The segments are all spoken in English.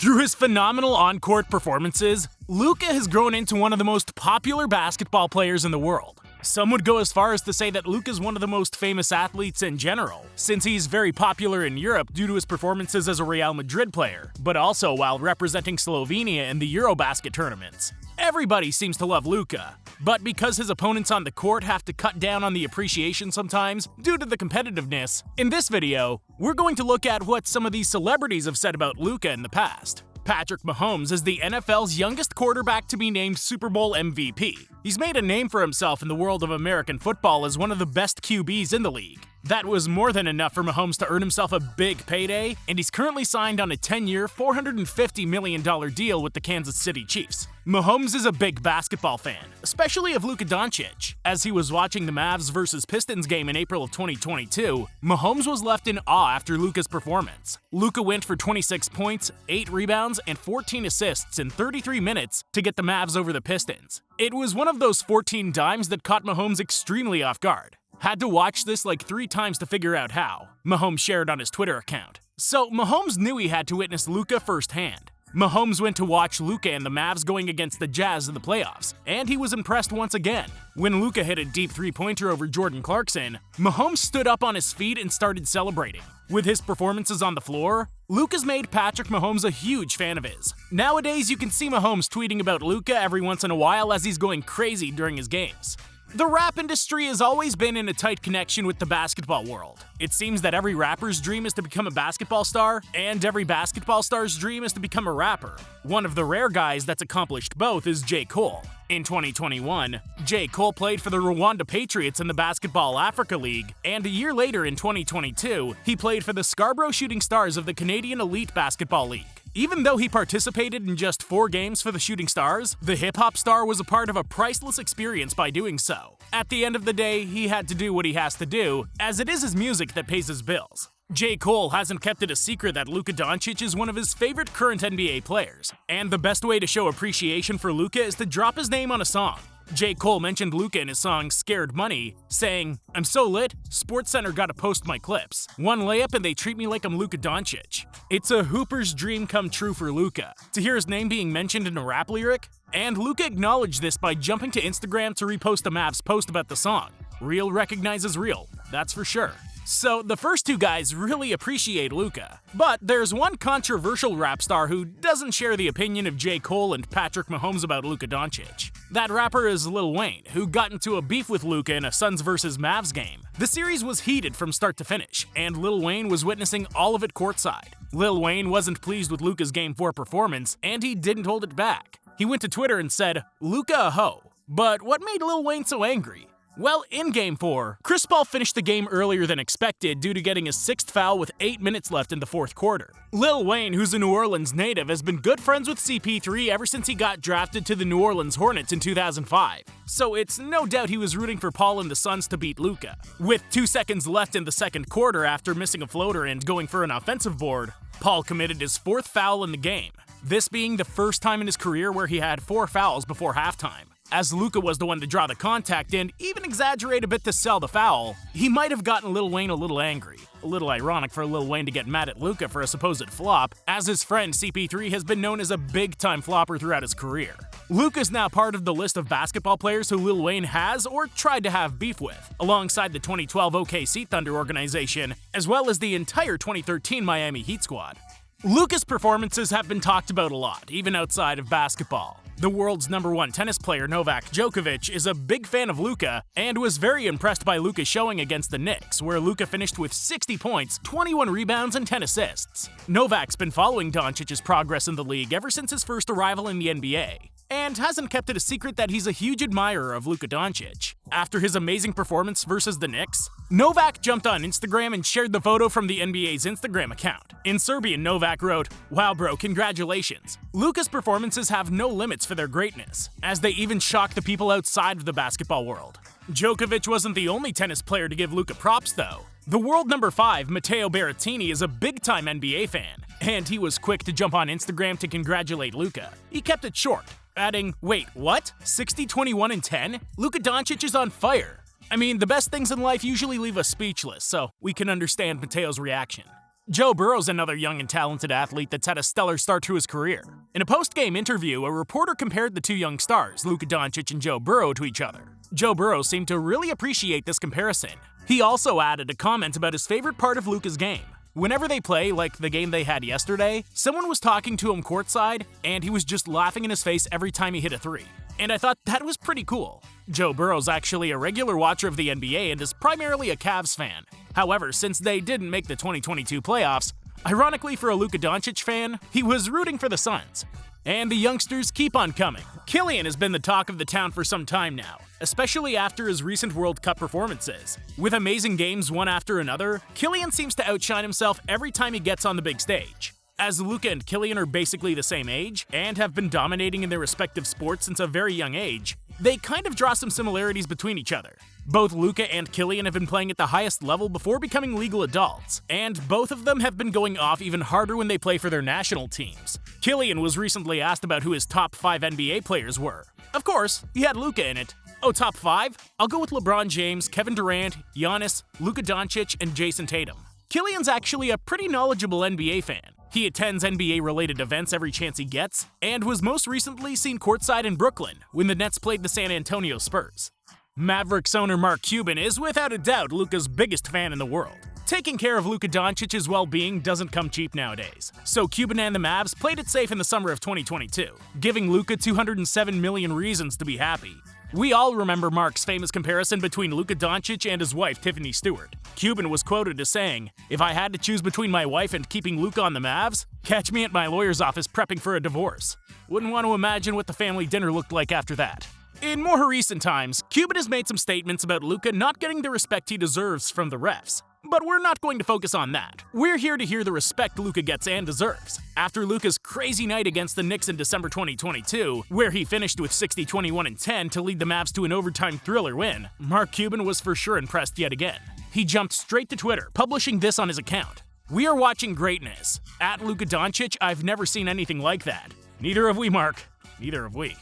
Through his phenomenal on-court performances, Luka has grown into one of the most popular basketball players in the world. Some would go as far as to say that Luka is one of the most famous athletes in general, since he's very popular in Europe due to his performances as a Real Madrid player, but also while representing Slovenia in the Eurobasket tournaments. Everybody seems to love Luka, but because his opponents on the court have to cut down on the appreciation sometimes due to the competitiveness, in this video, we're going to look at what some of these celebrities have said about Luka in the past. Patrick Mahomes is the NFL's youngest quarterback to be named Super Bowl MVP. He's made a name for himself in the world of American football as one of the best QBs in the league. That was more than enough for Mahomes to earn himself a big payday, and he's currently signed on a 10-year, $450 million deal with the Kansas City Chiefs. Mahomes is a big basketball fan, especially of Luka Doncic. As he was watching the Mavs vs Pistons game in April of 2022, Mahomes was left in awe after Luka's performance. Luka went for 26 points, 8 rebounds, and 14 assists in 33 minutes to get the Mavs over the Pistons. It was one of those 14 dimes that caught Mahomes extremely off guard. Had to watch this like 3 times to figure out how, Mahomes shared on his Twitter account. So Mahomes knew he had to witness Luka firsthand. Mahomes went to watch Luka and the Mavs going against the Jazz in the playoffs, and he was impressed once again. When Luka hit a deep three-pointer over Jordan Clarkson, Mahomes stood up on his feet and started celebrating. With his performances on the floor, Luka's made Patrick Mahomes a huge fan of his. Nowadays, you can see Mahomes tweeting about Luka every once in a while as he's going crazy during his games. The rap industry has always been in a tight connection with the basketball world. It seems that every rapper's dream is to become a basketball star, and every basketball star's dream is to become a rapper. One of the rare guys that's accomplished both is J. Cole. In 2021, J. Cole played for the Rwanda Patriots in the Basketball Africa League, and a year later in 2022, he played for the Scarborough Shooting Stars of the Canadian Elite Basketball League. Even though he participated in just 4 games for the Shooting Stars, the hip-hop star was a part of a priceless experience by doing so. At the end of the day, he had to do what he has to do, as it is his music that pays his bills. J. Cole hasn't kept it a secret that Luka Doncic is one of his favorite current NBA players, and the best way to show appreciation for Luka is to drop his name on a song. J. Cole mentioned Luka in his song Scared Money, saying, "I'm so lit, SportsCenter gotta post my clips. One layup and they treat me like I'm Luka Doncic." It's a hooper's dream come true for Luka, to hear his name being mentioned in a rap lyric, and Luka acknowledged this by jumping to Instagram to repost a Mavs post about the song. Real recognizes real, that's for sure. So the first 2 guys really appreciate Luka. But there's one controversial rap star who doesn't share the opinion of J. Cole and Patrick Mahomes about Luka Doncic. That rapper is Lil Wayne, who got into a beef with Luka in a Suns vs Mavs game. The series was heated from start to finish, and Lil Wayne was witnessing all of it courtside. Lil Wayne wasn't pleased with Luka's Game 4 performance, and he didn't hold it back. He went to Twitter and said, "Luka a hoe." But what made Lil Wayne so angry? Well, in Game 4, Chris Paul finished the game earlier than expected due to getting his 6th foul with 8 minutes left in the 4th quarter. Lil Wayne, who's a New Orleans native, has been good friends with CP3 ever since he got drafted to the New Orleans Hornets in 2005. So it's no doubt he was rooting for Paul and the Suns to beat Luka. With 2 seconds left in the 2nd quarter after missing a floater and going for an offensive board, Paul committed his 4th foul in the game, this being the first time in his career where he had 4 fouls before halftime. As Luka was the one to draw the contact and even exaggerate a bit to sell the foul, he might have gotten Lil Wayne a little angry. A little ironic for Lil Wayne to get mad at Luka for a supposed flop, as his friend CP3 has been known as a big-time flopper throughout his career. Luka's now part of the list of basketball players who Lil Wayne has or tried to have beef with, alongside the 2012 OKC Thunder organization, as well as the entire 2013 Miami Heat squad. Luka's performances have been talked about a lot, even outside of basketball. The world's #1 tennis player Novak Djokovic is a big fan of Luka and was very impressed by Luka's showing against the Knicks, where Luka finished with 60 points, 21 rebounds, and 10 assists. Novak's been following Doncic's progress in the league ever since his first arrival in the NBA, and hasn't kept it a secret that he's a huge admirer of Luka Doncic. After his amazing performance versus the Knicks, Novak jumped on Instagram and shared the photo from the NBA's Instagram account. In Serbian, Novak wrote, "Wow bro, congratulations. Luka's performances have no limits for their greatness, as they even shock the people outside of the basketball world." Djokovic wasn't the only tennis player to give Luka props though. The world #5, Matteo Berrettini, is a big-time NBA fan, and he was quick to jump on Instagram to congratulate Luka. He kept it short, adding, "Wait, what? 60, 21, and 10? Luka Doncic is on fire." I mean, the best things in life usually leave us speechless, so we can understand Matteo's reaction. Joe Burrow's another young and talented athlete that's had a stellar start to his career. In a post-game interview, a reporter compared the two young stars, Luka Doncic and Joe Burrow, to each other. Joe Burrow seemed to really appreciate this comparison. He also added a comment about his favorite part of Luka's game. Whenever they play, like the game they had yesterday, someone was talking to him courtside, and he was just laughing in his face every time he hit a three. And I thought that was pretty cool. Joe Burrow's actually a regular watcher of the NBA and is primarily a Cavs fan. However, since they didn't make the 2022 playoffs, ironically for a Luka Doncic fan, he was rooting for the Suns. And the youngsters keep on coming. Kylian has been the talk of the town for some time now, especially after his recent World Cup performances. With amazing games one after another, Kylian seems to outshine himself every time he gets on the big stage. As Luka and Kylian are basically the same age, and have been dominating in their respective sports since a very young age, they kind of draw some similarities between each other. Both Luka and Kylian have been playing at the highest level before becoming legal adults, and both of them have been going off even harder when they play for their national teams. Kylian was recently asked about who his top 5 NBA players were. Of course, he had Luka in it. Oh, top 5? I'll go with LeBron James, Kevin Durant, Giannis, Luka Doncic, and Jason Tatum. Kylian's actually a pretty knowledgeable NBA fan. He attends NBA-related events every chance he gets, and was most recently seen courtside in Brooklyn when the Nets played the San Antonio Spurs. Mavericks owner Mark Cuban is without a doubt Luka's biggest fan in the world. Taking care of Luka Doncic's well-being doesn't come cheap nowadays, so Cuban and the Mavs played it safe in the summer of 2022, giving Luka 207 million reasons to be happy. We all remember Mark's famous comparison between Luka Doncic and his wife, Tiffany Stewart. Cuban was quoted as saying, "If I had to choose between my wife and keeping Luka on the Mavs, catch me at my lawyer's office prepping for a divorce." Wouldn't want to imagine what the family dinner looked like after that. In more recent times, Cuban has made some statements about Luka not getting the respect he deserves from the refs. But we're not going to focus on that. We're here to hear the respect Luka gets and deserves. After Luka's crazy night against the Knicks in December 2022, where he finished with 60, 21, and 10 to lead the Mavs to an overtime thriller win, Mark Cuban was for sure impressed yet again. He jumped straight to Twitter, publishing this on his account. "We are watching greatness. At Luka Doncic, I've never seen anything like that. Neither have we, Mark. Neither have we."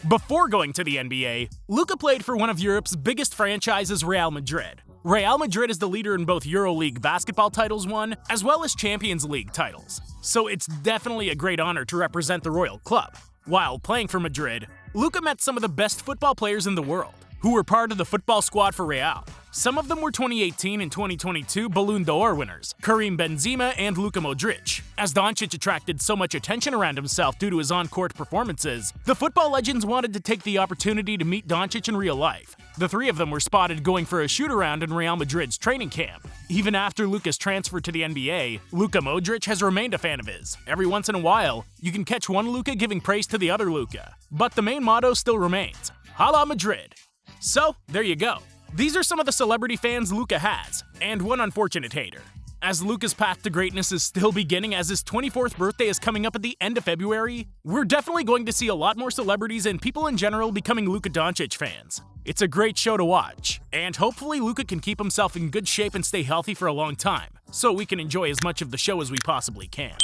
Before going to the NBA, Luka played for one of Europe's biggest franchises, Real Madrid. Real Madrid is the leader in both EuroLeague basketball titles won, as well as Champions League titles. So it's definitely a great honor to represent the Royal Club. While playing for Madrid, Luka met some of the best football players in the world, who were part of the football squad for Real. Some of them were 2018 and 2022 Ballon d'Or winners, Karim Benzema and Luka Modric. As Doncic attracted so much attention around himself due to his on-court performances, the football legends wanted to take the opportunity to meet Doncic in real life. The three of them were spotted going for a shoot-around in Real Madrid's training camp. Even after Luka's transfer to the NBA, Luka Modric has remained a fan of his. Every once in a while, you can catch one Luka giving praise to the other Luka. But the main motto still remains, Hala Madrid. So, there you go. These are some of the celebrity fans Luka has, and one unfortunate hater. As Luka's path to greatness is still beginning as his 24th birthday is coming up at the end of February, we're definitely going to see a lot more celebrities and people in general becoming Luka Doncic fans. It's a great show to watch, and hopefully Luka can keep himself in good shape and stay healthy for a long time, so we can enjoy as much of the show as we possibly can.